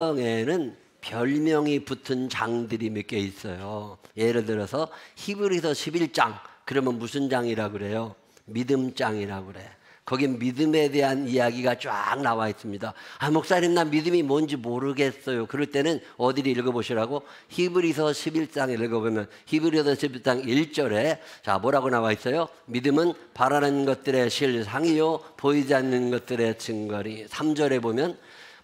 성경에는 별명이 붙은 장들이 몇 개 있어요. 예를 들어서 히브리서 11장 그러면 무슨 장이라고 그래요? 믿음장이라고 그래. 거기 믿음에 대한 이야기가 쫙 나와 있습니다. 아, 목사님 나 믿음이 뭔지 모르겠어요. 그럴 때는 어디를 읽어보시라고? 히브리서 11장을 읽어보면 히브리서 11장 1절에 자 뭐라고 나와 있어요? 믿음은 바라는 것들의 실상이요 보이지 않는 것들의 증거리. 3절에 보면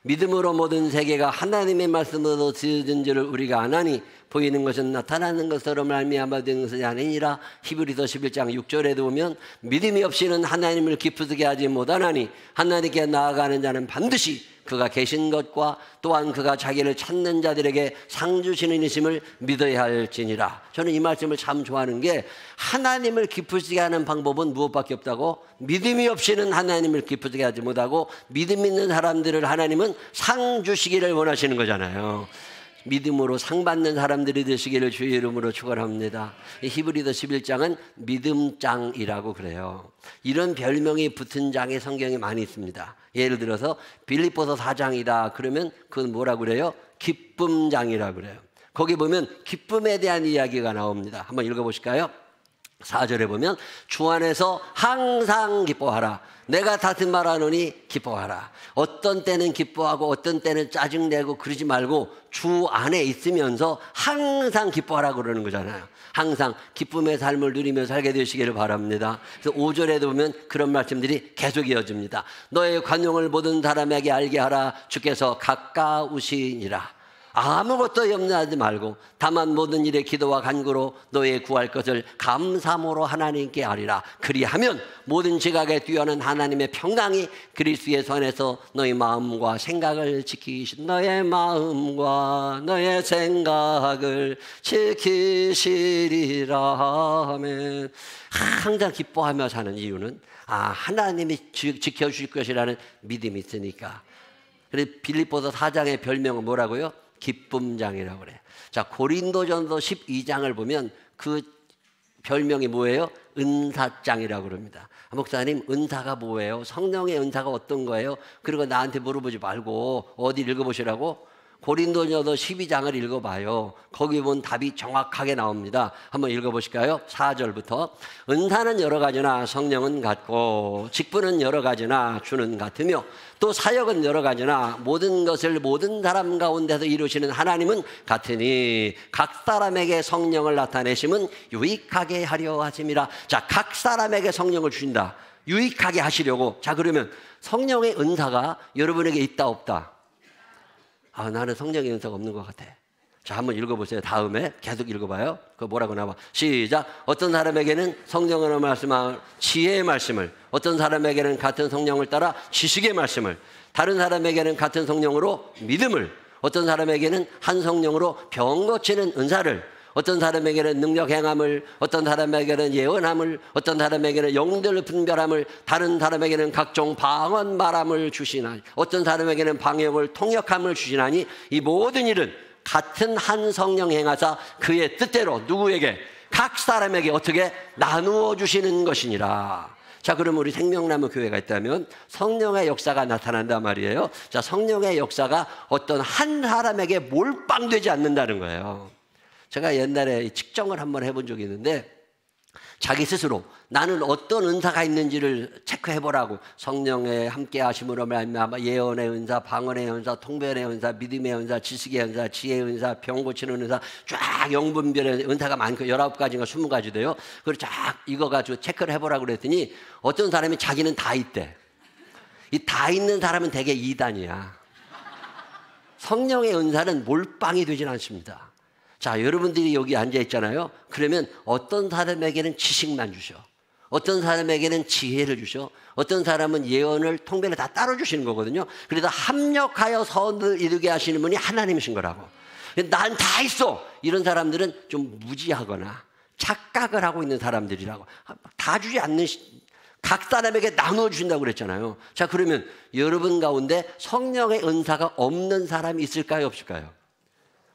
믿음으로 모든 세계가 하나님의 말씀으로 지어진 줄을 우리가 아나니 보이는 것은 나타나는 것으로 말미암아 된 것이 아니니라. 히브리서 11장 6절에도 보면 믿음이 없이는 하나님을 기쁘게 하지 못하나니 하나님께 나아가는 자는 반드시 그가 계신 것과 또한 그가 자기를 찾는 자들에게 상 주시는 이심을 믿어야 할지니라. 저는 이 말씀을 참 좋아하는 게 하나님을 기쁘시게 하는 방법은 무엇밖에 없다고? 믿음이 없이는 하나님을 기쁘시게 하지 못하고 믿음 있는 사람들을 하나님은 상 주시기를 원하시는 거잖아요. 믿음으로 상 받는 사람들이 되시기를 주의 이름으로 축원합니다. 히브리서 11장은 믿음장이라고 그래요. 이런 별명이 붙은 장이 성경에 많이 있습니다. 예를 들어서 빌립보서 4장이다 그러면 그건 뭐라고 그래요? 기쁨장이라고 그래요. 거기 보면 기쁨에 대한 이야기가 나옵니다. 한번 읽어보실까요? 4절에 보면 주 안에서 항상 기뻐하라. 내가 다시 말하노니 기뻐하라. 어떤 때는 기뻐하고 어떤 때는 짜증내고 그러지 말고 주 안에 있으면서 항상 기뻐하라고 그러는 거잖아요. 항상 기쁨의 삶을 누리며 살게 되시기를 바랍니다. 그래서 5절에도 보면 그런 말씀들이 계속 이어집니다. 너의 관용을 모든 사람에게 알게 하라. 주께서 가까우시니라. 아무것도 염려하지 말고 다만 모든 일에 기도와 간구로 너의 구할 것을 감사함으로 하나님께 아리라. 그리하면 모든 지각에 뛰어난 하나님의 평강이 그리스도 예수 안에서 너의 마음과 생각을 지키신 너의 마음과 너의 생각을 지키시리라 하면 항상 기뻐하며 사는 이유는 하나님이 지켜주실 것이라는 믿음이 있으니까. 그래서 빌립보서 4장의 별명은 뭐라고요? 기쁨장이라고 그래요. 자, 고린도전서 12장을 보면 그 별명이 뭐예요? 은사장이라고 그럽니다. 목사님, 은사가 뭐예요? 성령의 은사가 어떤 거예요? 그리고 나한테 물어보지 말고 어디 읽어보시라고? 고린도전서 12장을 읽어봐요. 거기 보면 답이 정확하게 나옵니다. 한번 읽어보실까요? 4절부터 은사는 여러 가지나 성령은 같고 직분은 여러 가지나 주는 같으며 또 사역은 여러 가지나 모든 것을 모든 사람 가운데서 이루시는 하나님은 같으니 각 사람에게 성령을 나타내심은 유익하게 하려 하심이라. 자, 각 사람에게 성령을 주신다. 유익하게 하시려고. 자, 그러면 성령의 은사가 여러분에게 있다 없다? 나는 성령의 은사가 없는 것 같아. 자, 한번 읽어보세요. 다음에 계속 읽어봐요. 그거 뭐라고 나와? 시작. 어떤 사람에게는 성령으로 말씀한 지혜의 말씀을, 어떤 사람에게는 같은 성령을 따라 지식의 말씀을, 다른 사람에게는 같은 성령으로 믿음을, 어떤 사람에게는 한 성령으로 병 고치는 은사를, 어떤 사람에게는 능력 행함을, 어떤 사람에게는 예언함을, 어떤 사람에게는 영들 분별함을, 다른 사람에게는 각종 방언 말함을 주시나니, 어떤 사람에게는 방역을 통역함을 주시나니 이 모든 일은 같은 한 성령 행하사 그의 뜻대로 누구에게? 각 사람에게 어떻게 나누어 주시는 것이니라. 자, 그럼 우리 생명나무 교회가 있다면 성령의 역사가 나타난단 말이에요. 자, 성령의 역사가 어떤 한 사람에게 몰빵되지 않는다는 거예요. 제가 옛날에 측정을 한번 해본 적이 있는데 자기 스스로 나는 어떤 은사가 있는지를 체크해보라고. 성령의 함께 하심으로 말미암아 예언의 은사, 방언의 은사, 통변의 은사, 믿음의 은사, 지식의 은사, 지혜의 은사, 병 고치는 은사, 쫙 영분별의 은사가 많고 19가지인가 20가지 돼요. 그걸 쫙 이거 가지고 체크를 해보라고 그랬더니 어떤 사람이 자기는 다 있대. 이 다 있는 사람은 대개 2단이야. 성령의 은사는 몰빵이 되진 않습니다. 자, 여러분들이 여기 앉아 있잖아요. 그러면 어떤 사람에게는 지식만 주셔. 어떤 사람에게는 지혜를 주셔. 어떤 사람은 예언을 통변을 다 따로 주시는 거거든요. 그래서 합력하여 선을 이루게 하시는 분이 하나님이신 거라고. 난 다 있어. 이런 사람들은 좀 무지하거나 착각을 하고 있는 사람들이라고. 다 주지 않는 각 사람에게 나누어 주신다고 그랬잖아요. 자, 그러면 여러분 가운데 성령의 은사가 없는 사람이 있을까요? 없을까요?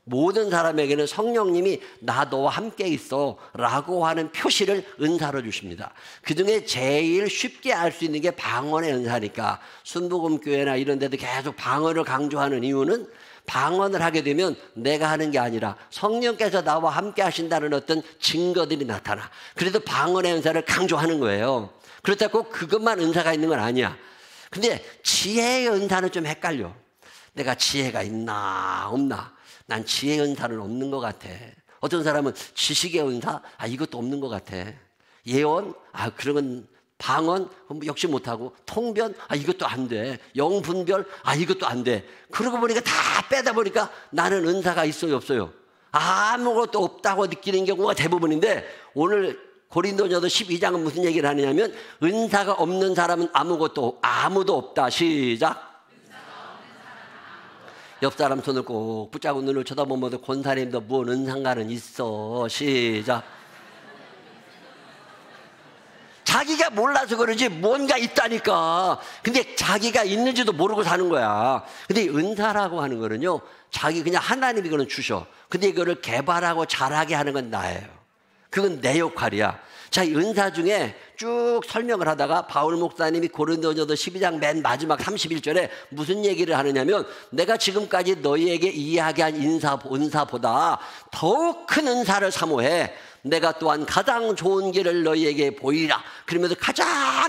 모든 사람에게는 성령님이 나 너와 함께 있어 라고 하는 표시를 은사로 주십니다. 그중에 제일 쉽게 알 수 있는 게 방언의 은사니까 순복음교회나 이런 데도 계속 방언을 강조하는 이유는 방언을 하게 되면 내가 하는 게 아니라 성령께서 나와 함께 하신다는 어떤 증거들이 나타나. 그래도 방언의 은사를 강조하는 거예요. 그렇다고 그것만 은사가 있는 건 아니야. 근데 지혜의 은사는 좀 헷갈려. 내가 지혜가 있나 없나. 난 지혜의 은사는 없는 것 같아. 어떤 사람은 지식의 은사? 이것도 없는 것 같아. 예언? 그런 건 방언? 역시 못하고. 통변? 이것도 안 돼. 영분별? 이것도 안 돼. 그러고 보니까 다 빼다 보니까 나는 은사가 있어요 없어요? 아무것도 없다고 느끼는 경우가 대부분인데, 오늘 고린도전서 12장은 무슨 얘기를 하느냐면 은사가 없는 사람은 아무도 없다. 시작. 옆 사람 손을 꼭 붙잡고 눈을 쳐다보면서 권사님도 뭔 은사가는 있어. 시작. 자기가 몰라서 그러지 뭔가 있다니까. 근데 자기가 있는지도 모르고 사는 거야. 근데 은사라고 하는 거는요, 자기 그냥 하나님이 그런 주셔. 근데 이거를 개발하고 잘하게 하는 건 나예요. 그건 내 역할이야. 자, 이 은사 중에 쭉 설명을 하다가 바울 목사님이 고린도전서 12장 맨 마지막 31절에 무슨 얘기를 하느냐면, 내가 지금까지 너희에게 이야기한 은사보다 더욱 큰 은사를 사모해. 내가 또한 가장 좋은 길을 너희에게 보이라. 그러면서 가장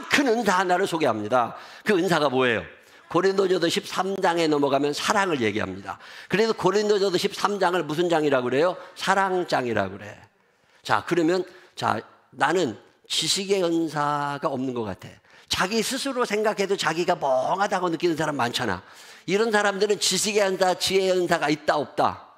큰 은사 하나를 소개합니다. 그 은사가 뭐예요? 고린도전서 13장에 넘어가면 사랑을 얘기합니다. 그래서 고린도전서 13장을 무슨 장이라고 그래요? 사랑장이라고 그래. 자, 그러면 나는 지식의 은사가 없는 것 같아. 자기 스스로 생각해도 자기가 멍하다고 느끼는 사람 많잖아. 이런 사람들은 지식의 은사, 지혜의 은사가 있다 없다?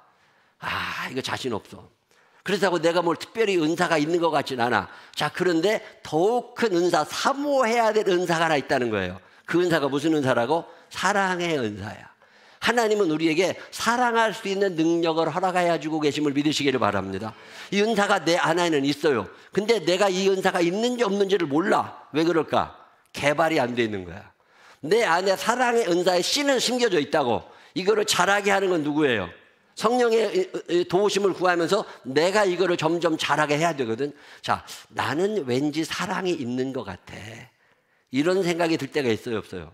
이거 자신 없어. 그렇다고 내가 뭘 특별히 은사가 있는 것 같진 않아. 자, 그런데 더욱 큰 은사, 사모해야 될 은사가 하나 있다는 거예요. 그 은사가 무슨 은사라고? 사랑의 은사야. 하나님은 우리에게 사랑할 수 있는 능력을 허락하여 주고 계심을 믿으시기를 바랍니다. 이 은사가 내 안에는 있어요. 근데 내가 이 은사가 있는지 없는지를 몰라. 왜 그럴까? 개발이 안 돼 있는 거야. 내 안에 사랑의 은사의 씨는 심겨져 있다고. 이거를 잘하게 하는 건 누구예요? 성령의 도우심을 구하면서 내가 이거를 점점 잘하게 해야 되거든. 자, 나는 왠지 사랑이 있는 것 같아. 이런 생각이 들 때가 있어요 없어요?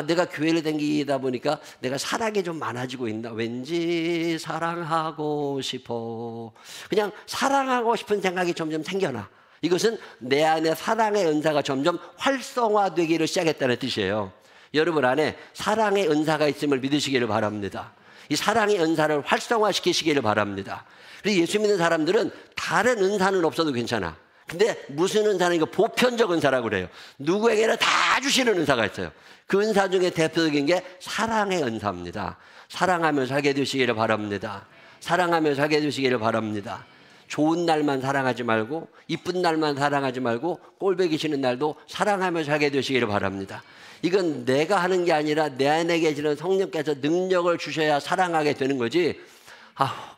내가 교회를 다니다 보니까 내가 사랑이 좀 많아지고 있나? 왠지 사랑하고 싶어. 그냥 사랑하고 싶은 생각이 점점 생겨나. 이것은 내 안에 사랑의 은사가 점점 활성화되기를 시작했다는 뜻이에요. 여러분 안에 사랑의 은사가 있음을 믿으시기를 바랍니다. 이 사랑의 은사를 활성화시키시기를 바랍니다. 그리고 예수 믿는 사람들은 다른 은사는 없어도 괜찮아. 근데 무슨 은사는 이거 보편적 은사라고 그래요. 누구에게나 다 주시는 은사가 있어요. 그 은사 중에 대표적인 게 사랑의 은사입니다. 사랑하며 살게 되시기를 바랍니다. 사랑하며 살게 되시기를 바랍니다. 좋은 날만 사랑하지 말고, 이쁜 날만 사랑하지 말고, 꼴보기 싫은 날도 사랑하며 살게 되시기를 바랍니다. 이건 내가 하는 게 아니라 내 안에 계시는 성령께서 능력을 주셔야 사랑하게 되는 거지.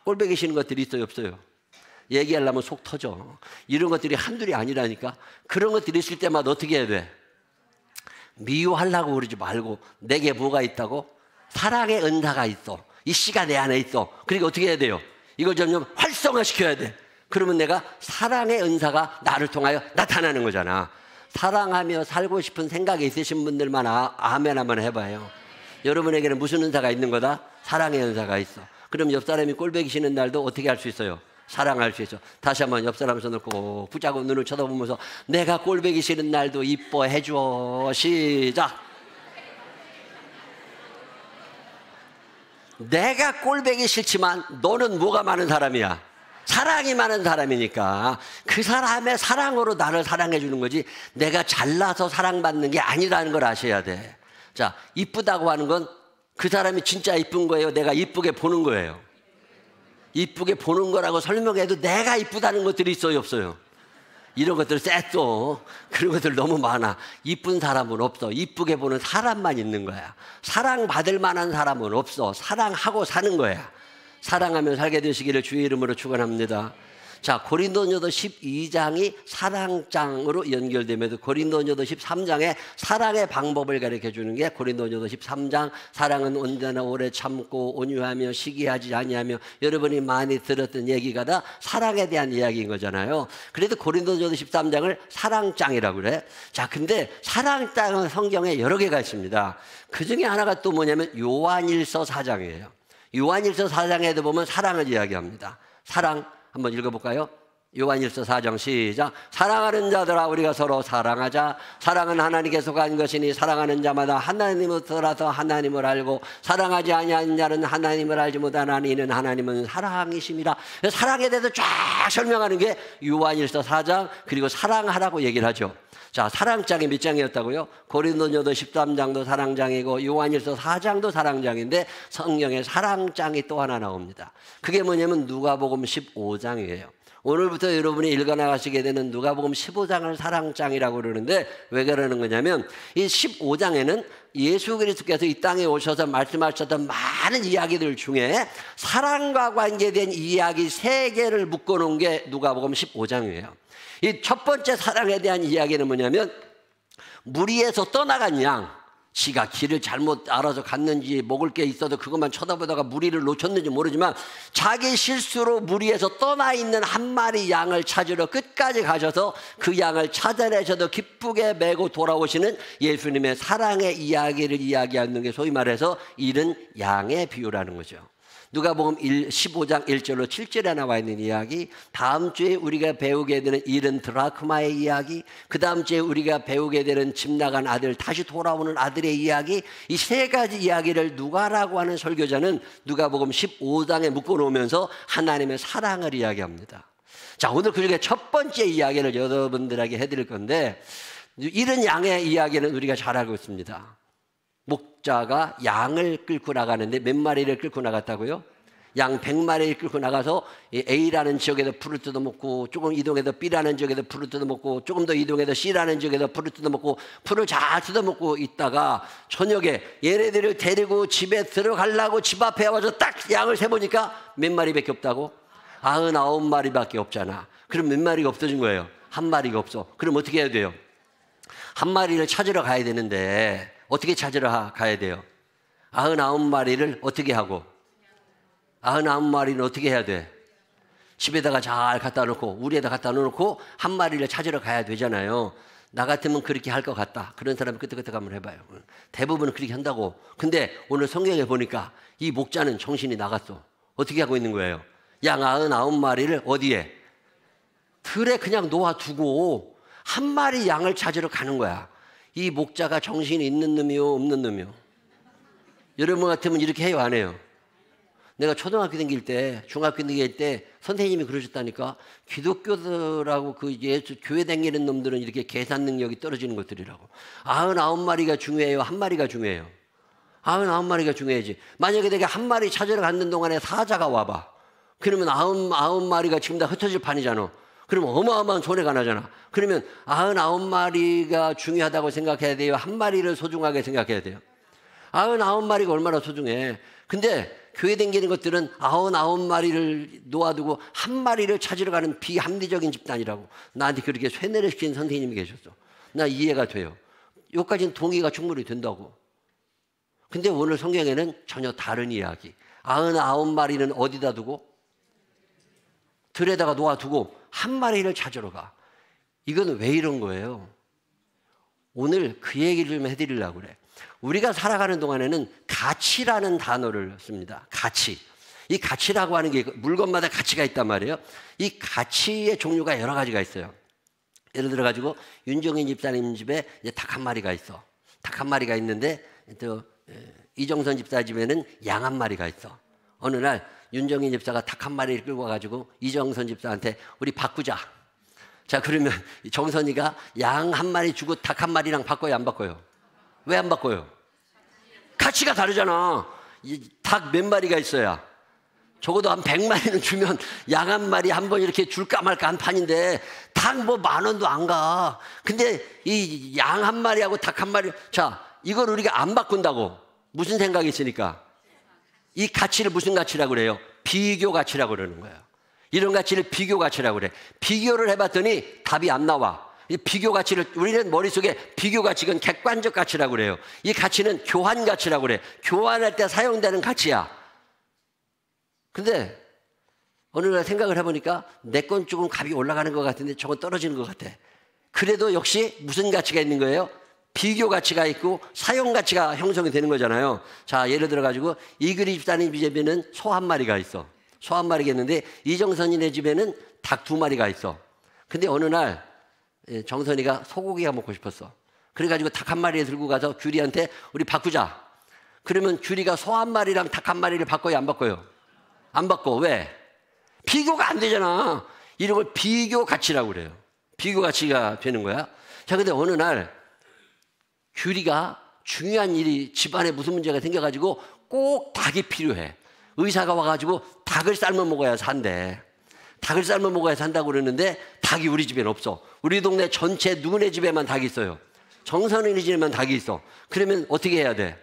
꼴보기 싫은 것들이 있어요 없어요? 얘기하려면 속 터져. 이런 것들이 한둘이 아니라니까. 그런 것들이 있을 때마다 어떻게 해야 돼? 미워하려고 그러지 말고, 내게 뭐가 있다고? 사랑의 은사가 있어. 이 씨가 내 안에 있어. 그러니까 어떻게 해야 돼요? 이걸 점점 활성화시켜야 돼. 그러면 내가 사랑의 은사가 나를 통하여 나타나는 거잖아. 사랑하며 살고 싶은 생각이 있으신 분들만 아멘 한번 해봐요. 여러분에게는 무슨 은사가 있는 거다? 사랑의 은사가 있어. 그럼 옆 사람이 꼴보기 싫은 날도 어떻게 할 수 있어요? 사랑할 수 있어. 다시 한번 옆 사람 손을 꼭 붙잡고 눈을 쳐다보면서 내가 꼴보기 싫은 날도 이뻐해 줘. 시작. 내가 꼴보기 싫지만 너는 뭐가 많은 사람이야? 사랑이 많은 사람이니까 그 사람의 사랑으로 나를 사랑해 주는 거지, 내가 잘나서 사랑받는 게 아니라는 걸 아셔야 돼. 자, 이쁘다고 하는 건 그 사람이 진짜 이쁜 거예요? 내가 이쁘게 보는 거예요? 이쁘게 보는 거라고 설명해도 내가 이쁘다는 것들이 있어요 없어요? 이런 것들 쎄또 그런 것들 너무 많아. 이쁜 사람은 없어. 이쁘게 보는 사람만 있는 거야. 사랑받을 만한 사람은 없어. 사랑하고 사는 거야. 사랑하며 살게 되시기를 주의 이름으로 축원합니다. 자, 고린도전서 12장이 사랑장으로 연결되면서 고린도전서 13장에 사랑의 방법을 가르쳐 주는 게 고린도전서 13장. 사랑은 언제나 오래 참고 온유하며 시기하지 아니하며, 여러분이 많이 들었던 얘기가 다 사랑에 대한 이야기인 거잖아요. 그래도 고린도전서 13장을 사랑장이라고 그래. 자, 근데 사랑장은 성경에 여러 개가 있습니다. 그 중에 하나가 또 뭐냐면 요한일서 4장이에요. 요한일서 4장에도 보면 사랑을 이야기합니다. 사랑 한번 읽어볼까요? 요한일서 4장 시작. 사랑하는 자들아 우리가 서로 사랑하자. 사랑은 하나님께서 간 것이니 사랑하는 자마다 하나님으로서 하나님을 알고 사랑하지 아니하는 자는 하나님을 알지 못하나니 이는 하나님은 사랑이심이라. 사랑에 대해서 쫙 설명하는 게 요한일서 4장 그리고 사랑하라고 얘기를 하죠. 자, 사랑장이 몇 장이었다고요? 고린도전서 13장도 사랑장이고 요한일서 4장도 사랑장인데 성경에 사랑장이 또 하나 나옵니다. 그게 뭐냐면 누가복음 15장이에요. 오늘부터 여러분이 읽어나가시게 되는 누가복음 15장을 사랑장이라고 그러는데 왜 그러는 거냐면 이 15장에는 예수 그리스도께서 이 땅에 오셔서 말씀하셨던 많은 이야기들 중에 사랑과 관계된 이야기 3개를 묶어놓은 게 누가복음 15장이에요. 이 첫 번째 사랑에 대한 이야기는 뭐냐면 무리에서 떠나간 양, 지가 길을 잘못 알아서 갔는지 먹을 게 있어도 그것만 쳐다보다가 무리를 놓쳤는지 모르지만 자기 실수로 무리에서 떠나 있는 한 마리 양을 찾으러 끝까지 가셔서 그 양을 찾아내셔도 기쁘게 메고 돌아오시는 예수님의 사랑의 이야기를 이야기하는 게 소위 말해서 잃은 양의 비유라는 거죠. 누가복음 15장 1절로 7절에 나와 있는 이야기, 다음 주에 우리가 배우게 되는 잃은 드라크마의 이야기, 그 다음 주에 우리가 배우게 되는 집 나간 아들, 다시 돌아오는 아들의 이야기, 이 3가지 이야기를 누가라고 하는 설교자는 누가복음 15장에 묶어놓으면서 하나님의 사랑을 이야기합니다. 자, 오늘 그 중에 첫 번째 이야기를 여러분들에게 해드릴 건데 잃은 양의 이야기는 우리가 잘 알고 있습니다. 목자가 양을 끌고 나가는데 몇 마리를 끌고 나갔다고요? 양 100마리를 끌고 나가서 A라는 지역에서 풀을 뜯어먹고 조금 이동해서 B라는 지역에서 풀을 뜯어먹고 조금 더 이동해서 C라는 지역에서 풀을 뜯어먹고 풀을 잘 뜯어먹고 있다가 저녁에 얘네들을 데리고 집에 들어가려고 집 앞에 와서 딱 양을 세보니까 몇 마리밖에 없다고? 99마리밖에 없잖아. 그럼 몇 마리가 없어진 거예요? 한 마리가 없어. 그럼 어떻게 해야 돼요? 한 마리를 찾으러 가야 되는데 어떻게 찾으러 가야 돼요? 99마리를 어떻게 하고? 99마리는 어떻게 해야 돼? 집에다가 잘 갖다 놓고 우리에다 갖다 놓고 한 마리를 찾으러 가야 되잖아요. 나 같으면 그렇게 할 것 같다. 그런 사람은 끄떡끄떡 한번 해봐요. 대부분은 그렇게 한다고. 근데 오늘 성경에 보니까 이 목자는 정신이 나갔어. 어떻게 하고 있는 거예요? 양 99마리를 어디에? 틀에 그냥 놓아두고 한 마리 양을 찾으러 가는 거야. 이 목자가 정신이 있는 놈이요, 없는 놈이요? 여러분 같으면 이렇게 해요, 안 해요? 내가 초등학교 다닐 때, 중학교 다닐 때 선생님이 그러셨다니까. 기독교들하고 그 예수 교회 다니는 놈들은 이렇게 계산 능력이 떨어지는 것들이라고. 99마리가 중요해요, 한 마리가 중요해요? 99마리가 중요하지. 만약에 내가 한 마리 찾으러 가는 동안에 사자가 와봐. 그러면 99마리가 지금 다 흩어질 판이잖아. 그러면 어마어마한 손해가 나잖아. 그러면 99마리가 중요하다고 생각해야 돼요? 한 마리를 소중하게 생각해야 돼요? 99마리가 얼마나 소중해. 근데 교회 다니는 것들은 99마리를 놓아두고 한 마리를 찾으러 가는 비합리적인 집단이라고. 나한테 그렇게 쇠뇌를 시킨 선생님이 계셨어. 나 이해가 돼요. 여기까지는 동의가 충분히 된다고. 근데 오늘 성경에는 전혀 다른 이야기. 99마리는 어디다 두고? 들에다가 놓아두고 한 마리를 찾으러 가. 이건 왜 이런 거예요? 오늘 그 얘기를 좀 해드리려고 그래. 우리가 살아가는 동안에는 가치라는 단어를 씁니다. 가치. 이 가치라고 하는 게 물건마다 가치가 있단 말이에요. 이 가치의 종류가 여러 가지가 있어요. 예를 들어 가지고 윤정인 집사님 집에 닭 한 마리가 있어. 닭 한 마리가 있는데 또 이정선 집사 집에는 양 한 마리가 있어. 어느 날 윤정인 집사가 닭 한 마리를 끌고 와가지고 이정선 집사한테 우리 바꾸자. 자, 그러면 정선이가 양 한 마리 주고 닭 한 마리랑 바꿔요, 안 바꿔요? 왜 안 바꿔요? 가치가 다르잖아. 닭 몇 마리가 있어야 적어도 한 100마리는 주면 양 한 마리 한 번 이렇게 줄까 말까 한 판인데 닭 뭐 10,000원도 안 가. 근데 이 양 한 마리하고 닭 한 마리, 자, 이걸 우리가 안 바꾼다고 무슨 생각이 있으니까 이 가치를 무슨 가치라고 그래요? 비교 가치라고 그러는 거예요. 이런 가치를 비교 가치라고 그래. 비교를 해봤더니 답이 안 나와. 이 비교 가치를 우리는 머릿속에 비교 가치는 객관적 가치라고 그래요. 이 가치는 교환 가치라고 그래. 교환할 때 사용되는 가치야. 근데 어느 날 생각을 해보니까 내 건 조금 값이 올라가는 것 같은데 저건 떨어지는 것 같아. 그래도 역시 무슨 가치가 있는 거예요? 비교 가치가 있고 사용 가치가 형성이 되는 거잖아요. 자, 예를 들어 가지고 이규리 집사님 집에는 소 한 마리가 있어. 소 한 마리겠는데 이정선이네 집에는 닭 2마리가 있어. 근데 어느 날 정선이가 소고기가 먹고 싶었어. 그래가지고 닭 한 마리 들고 가서 규리한테 우리 바꾸자. 그러면 규리가 소 한 마리랑 닭 한 마리를 바꿔요, 안 바꿔요? 안 바꿔. 왜? 비교가 안 되잖아. 이런 걸 비교 가치라고 그래요. 비교 가치가 되는 거야. 자, 근데 어느 날 규리가 중요한 일이 집안에 무슨 문제가 생겨가지고 꼭 닭이 필요해. 의사가 와가지고 닭을 삶아 먹어야 산대. 닭을 삶아 먹어야 산다고 그러는데 닭이 우리 집에는 없어. 우리 동네 전체 누구네 집에만 닭이 있어요. 정선이 집에만 닭이 있어. 그러면 어떻게 해야 돼?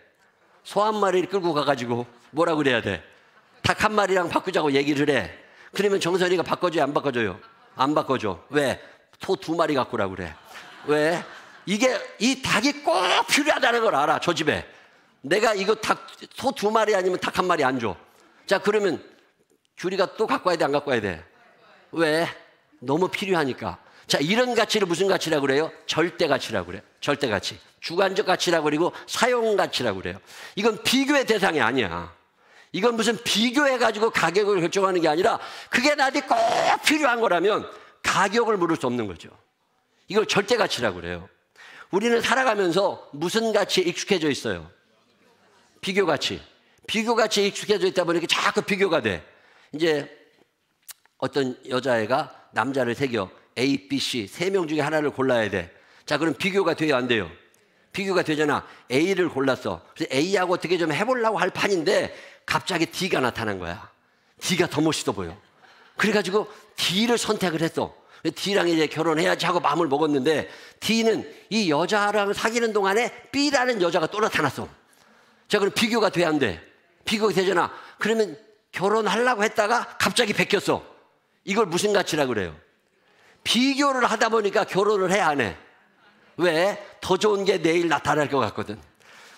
소 한 마리를 끌고 가가지고 뭐라고 그래야 돼? 닭 한 마리랑 바꾸자고 얘기를 해. 그러면 정선이가 바꿔줘요, 안 바꿔줘요? 안 바꿔줘. 왜? 소 2마리 갖고 오라고 그래. 왜? 이 닭이 꼭 필요하다는 걸 알아, 저 집에. 내가 이거 소 2마리 아니면 닭 한 마리 안 줘. 자, 그러면 규리가 또 갖고 와야 돼, 안 갖고 와야 돼? 왜? 너무 필요하니까. 자, 이런 가치를 무슨 가치라고 그래요? 절대 가치라고 그래요. 절대 가치. 주관적 가치라고 그리고 사용 가치라고 그래요. 이건 비교의 대상이 아니야. 이건 무슨 비교해가지고 가격을 결정하는 게 아니라 그게 나한테 꼭 필요한 거라면 가격을 물을 수 없는 거죠. 이걸 절대 가치라고 그래요. 우리는 살아가면서 무슨 가치에 익숙해져 있어요? 비교 가치. 비교 가치에 익숙해져 있다 보니까 자꾸 비교가 돼. 이제 어떤 여자애가 남자를 새겨 A, B, C 3명 중에 하나를 골라야 돼. 자, 그럼 비교가 돼요, 안 돼요? 비교가 되잖아. A를 골랐어. 그래서 A하고 어떻게 좀 해보려고 할 판인데 갑자기 D가 나타난 거야. D가 더 멋있어 보여. 그래가지고 D를 선택을 했어. D랑 이제 결혼해야지 하고 마음을 먹었는데 D는 이 여자랑 사귀는 동안에 B라는 여자가 또 나타났어. 자, 그럼 비교가 돼, 안 돼? 비교가 되잖아. 그러면 결혼하려고 했다가 갑자기 베꼈어. 이걸 무슨 가치라고 그래요? 비교를 하다 보니까 결혼을 해, 안 해? 왜? 더 좋은 게 내일 나타날 것 같거든.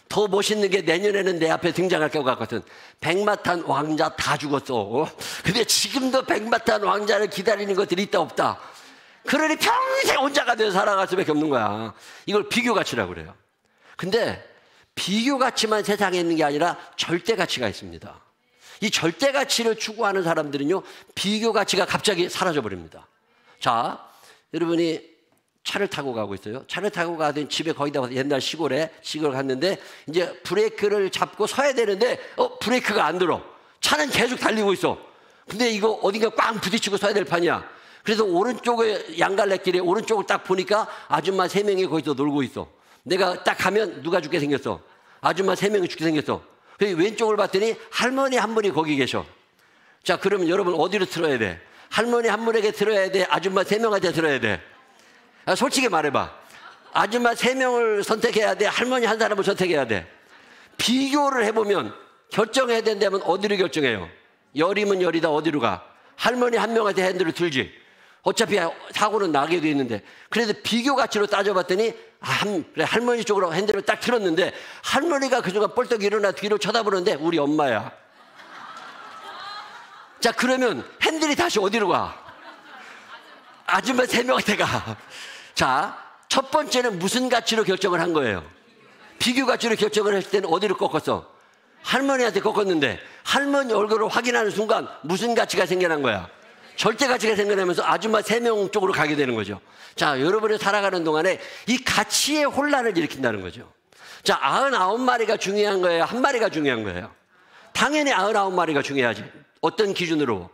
더 멋있는 게 내년에는 내 앞에 등장할 것 같거든. 백마탄 왕자 다 죽었어. 근데 지금도 백마탄 왕자를 기다리는 것들이 있다 없다. 그러니 평생 혼자가 되어 살아갈 수밖에 없는 거야. 이걸 비교 가치라고 그래요. 근데 비교 가치만 세상에 있는 게 아니라 절대 가치가 있습니다. 이 절대 가치를 추구하는 사람들은요, 비교 가치가 갑자기 사라져 버립니다. 자, 여러분이 차를 타고 가고 있어요. 차를 타고 가더니 집에 거의 다 와서 옛날 시골 갔는데 이제 브레이크를 잡고 서야 되는데 브레이크가 안 들어. 차는 계속 달리고 있어. 근데 이거 어딘가 꽝 부딪히고 서야 될 판이야. 그래서 오른쪽에 양갈래길에 오른쪽을 딱 보니까 아줌마 3명이 거기서 놀고 있어. 내가 딱 가면 누가 죽게 생겼어? 아줌마 3명이 죽게 생겼어. 그래서 왼쪽을 봤더니 할머니 한 분이 거기 계셔. 자, 그러면 여러분 어디로 틀어야 돼? 할머니 한 분에게 들어야 돼? 아줌마 3명한테 들어야 돼? 솔직히 말해봐. 아줌마 3명을 선택해야 돼? 할머니 한 사람을 선택해야 돼? 비교를 해보면 결정해야 된다면 어디로 결정해요? 열이면 열이다. 어디로 가? 할머니 한 명한테 핸들을 들지. 어차피 사고는 나게 돼 있는데. 그래서 비교 가치로 따져봤더니 그래, 할머니 쪽으로 핸들을 딱 틀었는데 할머니가 그중간 뻘떡 일어나 뒤로 쳐다보는데 우리 엄마야. 자, 그러면 핸들이 다시 어디로 가? 아줌마 3명한테 가. 자, 첫 번째는 무슨 가치로 결정을 한 거예요? 비교 가치로 결정을 했을 때는 어디로 꺾었어? 할머니한테 꺾었는데 할머니 얼굴을 확인하는 순간 무슨 가치가 생겨난 거야? 절대 가치가 생겨나면서 아줌마 3명 쪽으로 가게 되는 거죠. 자, 여러분이 살아가는 동안에 이 가치의 혼란을 일으킨다는 거죠. 자, 99마리가 중요한 거예요? 한 마리가 중요한 거예요? 당연히 99마리가 중요하지. 어떤 기준으로?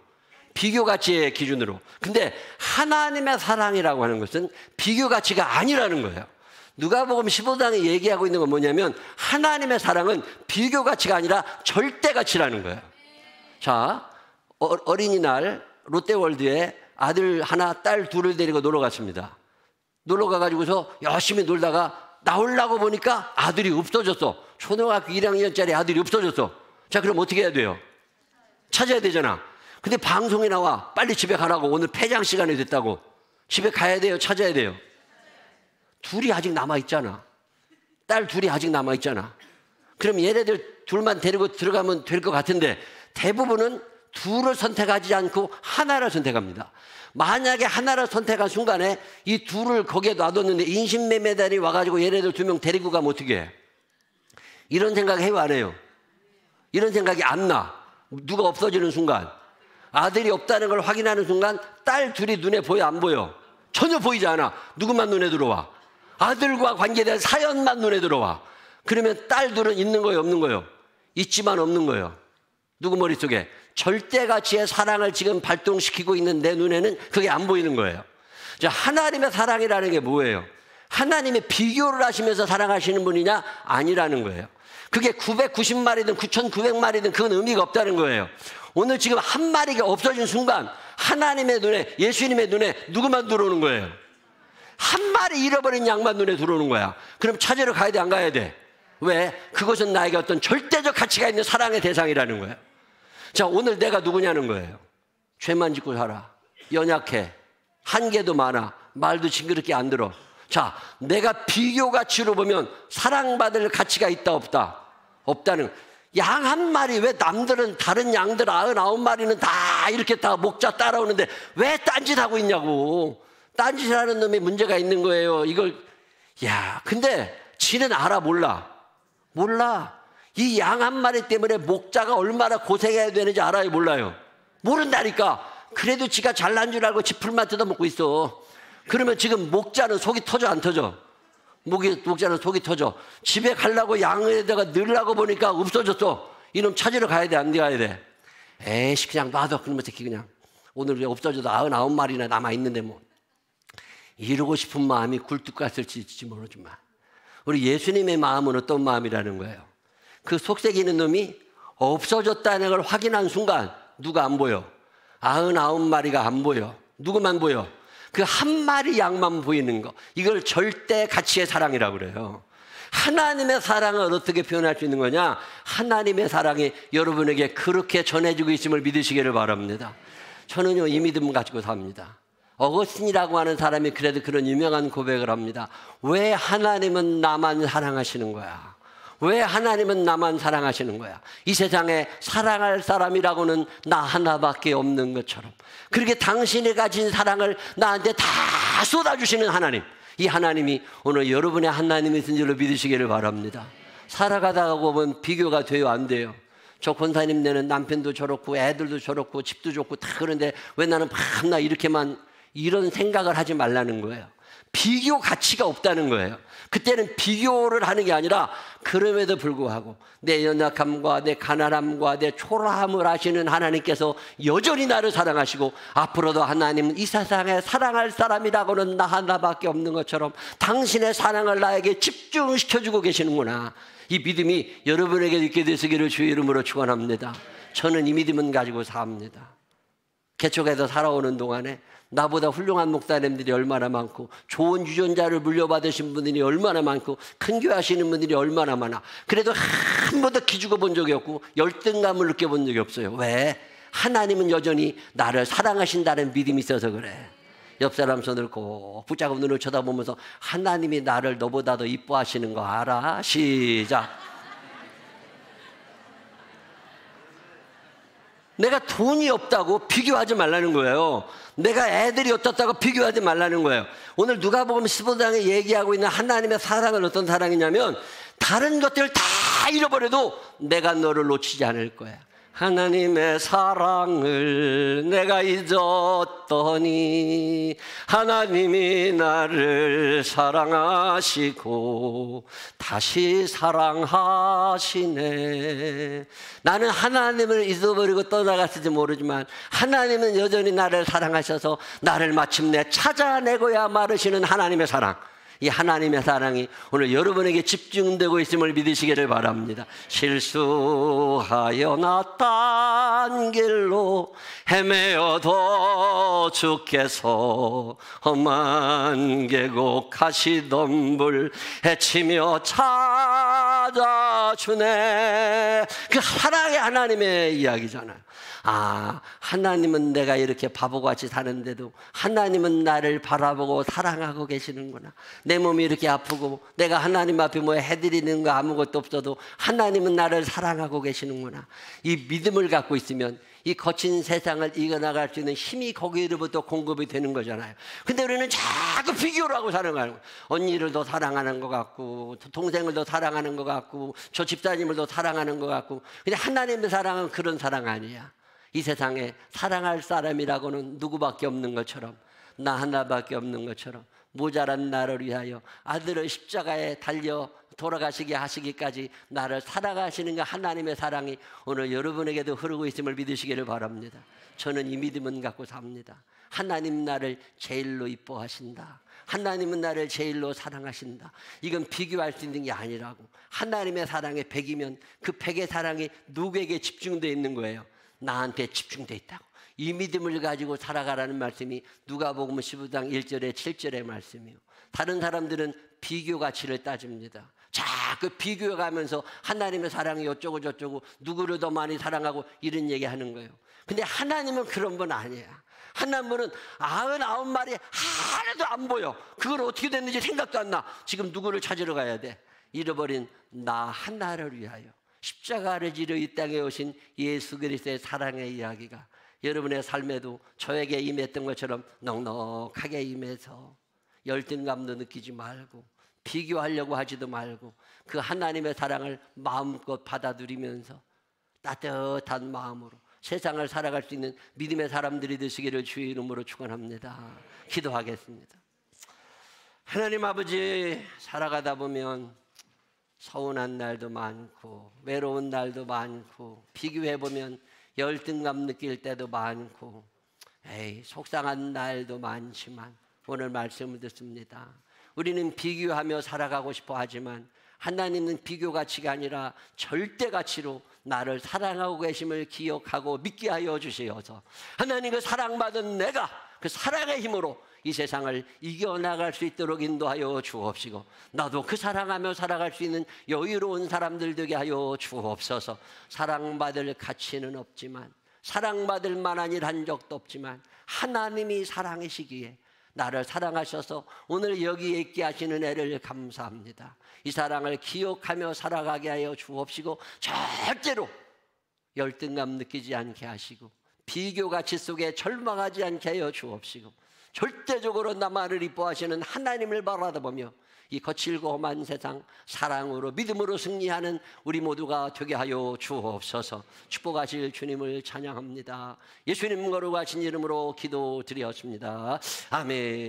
비교 가치의 기준으로. 근데 하나님의 사랑이라고 하는 것은 비교 가치가 아니라는 거예요. 누가복음 15장에 얘기하고 있는 건 뭐냐면 하나님의 사랑은 비교 가치가 아니라 절대 가치라는 거예요. 자, 어린이날 롯데월드에 아들 하나, 딸 둘을 데리고 놀러 갔습니다. 놀러 가가지고서 열심히 놀다가 나오려고 보니까 아들이 없어졌어. 초등학교 1학년짜리 아들이 없어졌어. 자, 그럼 어떻게 해야 돼요? 찾아야 되잖아. 근데 방송에 나와. 빨리 집에 가라고. 오늘 폐장 시간이 됐다고. 집에 가야 돼요? 찾아야 돼요? 둘이 아직 남아있잖아. 딸 둘이 아직 남아있잖아. 그럼 얘네들 둘만 데리고 들어가면 될 것 같은데 대부분은 둘을 선택하지 않고 하나를 선택합니다. 만약에 하나를 선택한 순간에 이 둘을 거기에 놔뒀는데 인신매매단이 와가지고 얘네들 2명 데리고 가면 어떻게 해? 이런 생각 해요, 안 해요? 이런 생각이 안 나. 누가 없어지는 순간, 아들이 없다는 걸 확인하는 순간 딸 둘이 눈에 보여, 안 보여? 전혀 보이지 않아. 누구만 눈에 들어와? 아들과 관계된 사연만 눈에 들어와. 그러면 딸 둘은 있는 거예요, 없는 거예요? 있지만 없는 거예요. 누구 머릿속에? 절대가치의 사랑을 지금 발동시키고 있는 내 눈에는 그게 안 보이는 거예요. 자, 하나님의 사랑이라는 게 뭐예요? 하나님의 비교를 하시면서 사랑하시는 분이냐? 아니라는 거예요. 그게 990마리든 9,900마리든 그건 의미가 없다는 거예요. 오늘 지금 한 마리가 없어진 순간 하나님의 눈에, 예수님의 눈에 누구만 들어오는 거예요? 한 마리 잃어버린 양만 눈에 들어오는 거야. 그럼 찾으러 가야 돼, 안 가야 돼? 왜? 그것은 나에게 어떤 절대적 가치가 있는 사랑의 대상이라는 거예요. 자, 오늘 내가 누구냐는 거예요. 죄만 짓고 살아. 연약해. 한계도 많아. 말도 징그럽게 안 들어. 자, 내가 비교 가치로 보면 사랑받을 가치가 있다, 없다? 없다는. 양 한 마리, 왜 남들은 다른 양들 99마리는 다 이렇게 다 목자 따라오는데 왜 딴짓하고 있냐고. 딴짓하는 놈이 문제가 있는 거예요. 이걸, 야, 근데 지는 알아, 몰라? 몰라. 이 양 한 마리 때문에 목자가 얼마나 고생해야 되는지 알아요, 몰라요? 모른다니까. 그래도 지가 잘난 줄 알고 지 풀만 뜯어먹고 있어. 그러면 지금 목자는 속이 터져, 안 터져? 목자는 속이 터져. 집에 가려고 양에다가 넣으려고 보니까 없어졌어. 이놈 찾으러 가야 돼, 안 가야 돼? 에이씨, 그냥 놔둬. 그러면 새끼 그냥. 오늘 없어져도 99마리나 남아있는데 뭐. 이러고 싶은 마음이 굴뚝 같을지 모르지만 우리 예수님의 마음은 어떤 마음이라는 거예요? 그 속색이는 놈이 없어졌다는 걸 확인한 순간 누가 안 보여? 99마리가 안 보여. 누구만 보여? 그 한 마리 양만 보이는 거. 이걸 절대 가치의 사랑이라고 그래요. 하나님의 사랑을 어떻게 표현할 수 있는 거냐? 하나님의 사랑이 여러분에게 그렇게 전해지고 있음을 믿으시기를 바랍니다. 저는요, 이 믿음 가지고 삽니다. 어거스틴이라고 하는 사람이 그래도 그런 유명한 고백을 합니다. 왜 하나님은 나만 사랑하시는 거야? 왜 하나님은 나만 사랑하시는 거야? 이 세상에 사랑할 사람이라고는 나 하나밖에 없는 것처럼. 그렇게 당신이 가진 사랑을 나한테 다 쏟아주시는 하나님. 이 하나님이 오늘 여러분의 하나님이신 줄로 믿으시기를 바랍니다. 살아가다가 보면 비교가 돼요, 안 돼요? 저 권사님네는 남편도 저렇고 애들도 저렇고 집도 좋고 다 그런데 왜 나는 밤낮 이렇게만, 이런 생각을 하지 말라는 거예요. 비교 가치가 없다는 거예요. 그때는 비교를 하는 게 아니라 그럼에도 불구하고 내 연약함과 내 가난함과 내 초라함을 아시는 하나님께서 여전히 나를 사랑하시고 앞으로도 하나님은 이 세상에 사랑할 사람이라고는 나 하나밖에 없는 것처럼 당신의 사랑을 나에게 집중시켜주고 계시는구나. 이 믿음이 여러분에게 있게 되시기를 주의 이름으로 축원합니다. 저는 이 믿음은 가지고 삽니다. 개척에서 살아오는 동안에 나보다 훌륭한 목사님들이 얼마나 많고 좋은 유전자를 물려받으신 분들이 얼마나 많고 큰 교회 하시는 분들이 얼마나 많아. 그래도 한 번도 기죽어 본 적이 없고 열등감을 느껴본 적이 없어요. 왜? 하나님은 여전히 나를 사랑하신다는 믿음이 있어서 그래. 옆 사람 손을 꼭 붙잡고 눈을 쳐다보면서 하나님이 나를 너보다 더 이뻐하시는 거 알아? 시작. 내가 돈이 없다고 비교하지 말라는 거예요. 내가 애들이 어떻다고 비교하지 말라는 거예요. 오늘 누가복음 15장에 얘기하고 있는 하나님의 사랑은 어떤 사랑이냐면 다른 것들을 다 잃어버려도 내가 너를 놓치지 않을 거야. 하나님의 사랑을 내가 잊었더니 하나님이 나를 사랑하시고 다시 사랑하시네. 나는 하나님을 잊어버리고 떠나갔을지 모르지만 하나님은 여전히 나를 사랑하셔서 나를 마침내 찾아내고야 마르시는 하나님의 사랑. 이 하나님의 사랑이 오늘 여러분에게 집중되고 있음을 믿으시기를 바랍니다. 실수하여 나 딴 길로 헤매어도 주께서 험한 계곡 가시덤불 헤치며 찾아주네. 그 사랑의 하나님의 이야기잖아요. 아, 하나님은 내가 이렇게 바보같이 사는데도 하나님은 나를 바라보고 사랑하고 계시는구나. 내 몸이 이렇게 아프고 내가 하나님 앞에 뭐 해드리는 거 아무것도 없어도 하나님은 나를 사랑하고 계시는구나. 이 믿음을 갖고 있으면 이 거친 세상을 이겨나갈 수 있는 힘이 거기로부터 공급이 되는 거잖아요. 근데 우리는 자꾸 비교를 하고 사는 거예요. 언니를 더 사랑하는 것 같고, 동생을 더 사랑하는 것 같고, 저 집사님을 더 사랑하는 것 같고. 근데 하나님의 사랑은 그런 사랑 아니야. 이 세상에 사랑할 사람이라고는 누구밖에 없는 것처럼, 나 하나밖에 없는 것처럼, 모자란 나를 위하여 아들을 십자가에 달려 돌아가시게 하시기까지 나를 사랑하시는 그 하나님의 사랑이 오늘 여러분에게도 흐르고 있음을 믿으시기를 바랍니다. 저는 이 믿음은 갖고 삽니다. 하나님 나를 제일로 이뻐하신다. 하나님은 나를 제일로 사랑하신다. 이건 비교할 수 있는 게 아니라고. 하나님의 사랑에 100이면 그 100의 사랑이 누구에게 집중되어 있는 거예요? 나한테 집중되어 있다고. 이 믿음을 가지고 살아가라는 말씀이 누가복음 15장 1절에 7절의 말씀이에요. 다른 사람들은 비교 가치를 따집니다. 자꾸 비교해가면서 하나님의 사랑이 어쩌고 저쩌고 누구를 더 많이 사랑하고 이런 얘기하는 거예요. 근데 하나님은 그런 분 아니에요. 하나님은 99마리 하나도 안 보여. 그걸 어떻게 됐는지 생각도 안 나. 지금 누구를 찾으러 가야 돼? 잃어버린 나 하나를 위하여 십자가를 지러 이 땅에 오신 예수 그리스도의 사랑의 이야기가 여러분의 삶에도 저에게 임했던 것처럼 넉넉하게 임해서 열등감도 느끼지 말고 비교하려고 하지도 말고 그 하나님의 사랑을 마음껏 받아들이면서 따뜻한 마음으로 세상을 살아갈 수 있는 믿음의 사람들이 되시기를 주의 이름으로 축원합니다. 기도하겠습니다. 하나님 아버지, 살아가다 보면 서운한 날도 많고 외로운 날도 많고 비교해보면 열등감 느낄 때도 많고 속상한 날도 많지만 오늘 말씀을 듣습니다. 우리는 비교하며 살아가고 싶어 하지만 하나님은 비교 가치가 아니라 절대 가치로 나를 사랑하고 계심을 기억하고 믿게 하여 주시어서 하나님 그 사랑받은 내가 그 사랑의 힘으로 이 세상을 이겨나갈 수 있도록 인도하여 주옵시고 나도 그 사랑하며 살아갈 수 있는 여유로운 사람들 되게 하여 주옵소서. 사랑받을 가치는 없지만 사랑받을 만한 일 한 적도 없지만 하나님이 사랑이시기에 나를 사랑하셔서 오늘 여기에 있게 하시는 애를 감사합니다. 이 사랑을 기억하며 살아가게 하여 주옵시고 절대로 열등감 느끼지 않게 하시고 비교 가치 속에 절망하지 않게 하여 주옵시고 절대적으로 나만을 이뻐하시는 하나님을 바라보며 이 거칠고 험한 세상 사랑으로 믿음으로 승리하는 우리 모두가 되게 하여 주옵소서. 축복하실 주님을 찬양합니다. 예수님 거룩하신 이름으로 기도드렸습니다. 아멘.